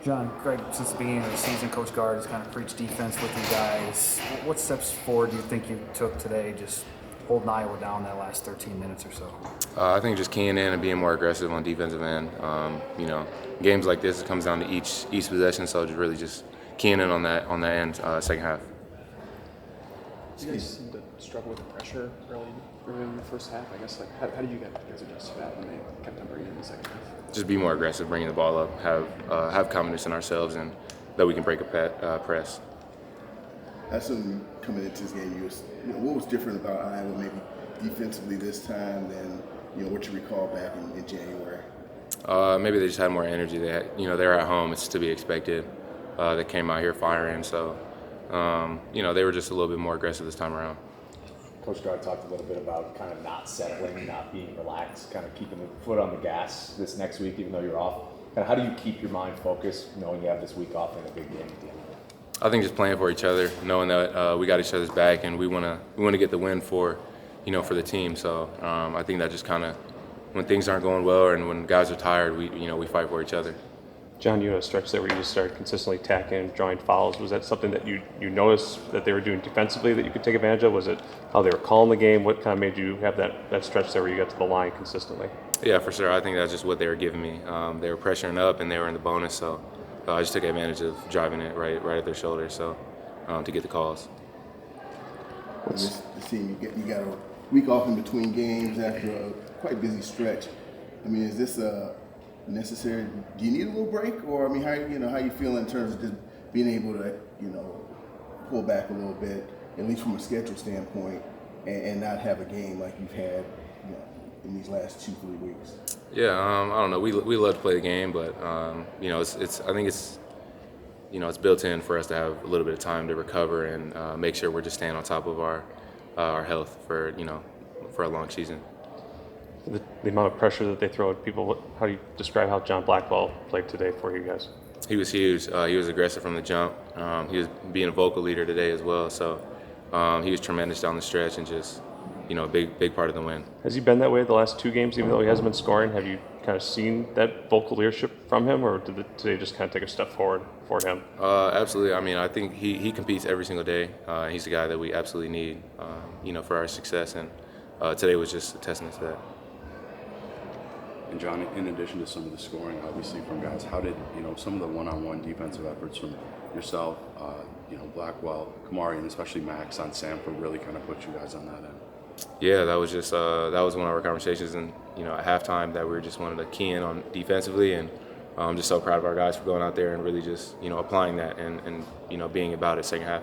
John, Greg, since the beginning of the season, Coach Gard has kind of preached defense with you guys. What steps forward do you think you took today, just holding Iowa down that last 13 minutes or so? I think just keying in and being more aggressive on defensive end. Games like this, it comes down to each possession, so just keying in on that end second half. You guys seem to struggle with the pressure early in the first half. I guess how do you guys adjust to that when they kept on bringing in the second half? Just be more aggressive, bringing the ball up, have confidence in ourselves, and that we can break a press. That's when coming into this game, what was different about Iowa maybe defensively this time than what you recall back in January? Maybe they just had more energy. They're at home; it's to be expected. They came out here firing, so they were just a little bit more aggressive this time around. Coach Gard talked a little bit about kind of not settling, not being relaxed, kind of keeping the foot on the gas this next week, even though you're off. Kind of how do you keep your mind focused, knowing you have this week off and a big game at the end of it? I think just playing for each other, knowing that we got each other's back, and we want to get the win for the team. So I think that just kind of when things aren't going well and when guys are tired, we fight for each other. John, you had a stretch there where you just started consistently attacking, drawing fouls. Was that something that you noticed that they were doing defensively that you could take advantage of? Was it how they were calling the game? What kind of made you have that stretch there where you got to the line consistently? Yeah, for sure. I think that's just what they were giving me. They were pressuring up and they were in the bonus, so I just took advantage of driving it right at their shoulder, so to get the calls. This team, you got a week off in between games after a quite busy stretch. I mean, is this necessary? Do you need a little break, or I mean, how you feel in terms of just being able to pull back a little bit, at least from a schedule standpoint, and not have a game like you've had in these last 2-3 weeks? Yeah, I don't know. We love to play the game, but I think it's built in for us to have a little bit of time to recover and make sure we're just staying on top of our health for a long season. The amount of pressure that they throw at people, how do you describe how John Blackwell played today for you guys? He was huge. He was aggressive from the jump. He was being a vocal leader today as well. So he was tremendous down the stretch and just, a big part of the win. Has he been that way the last 2 games, even though he hasn't been scoring? Have you kind of seen that vocal leadership from him, or did today just kind of take a step forward for him? Absolutely. I mean, I think he competes every single day. He's the guy that we absolutely need, for our success. And today was just a testament to that. And John, in addition to some of the scoring, obviously from guys, how did some of the one-on-one defensive efforts from yourself, Blackwell, Kamari, and especially Max on Sanford really kind of put you guys on that end? Yeah, that was just that was one of our conversations, and at halftime that we just wanted to key in on defensively, and I'm just so proud of our guys for going out there and really just applying that and being about it second half.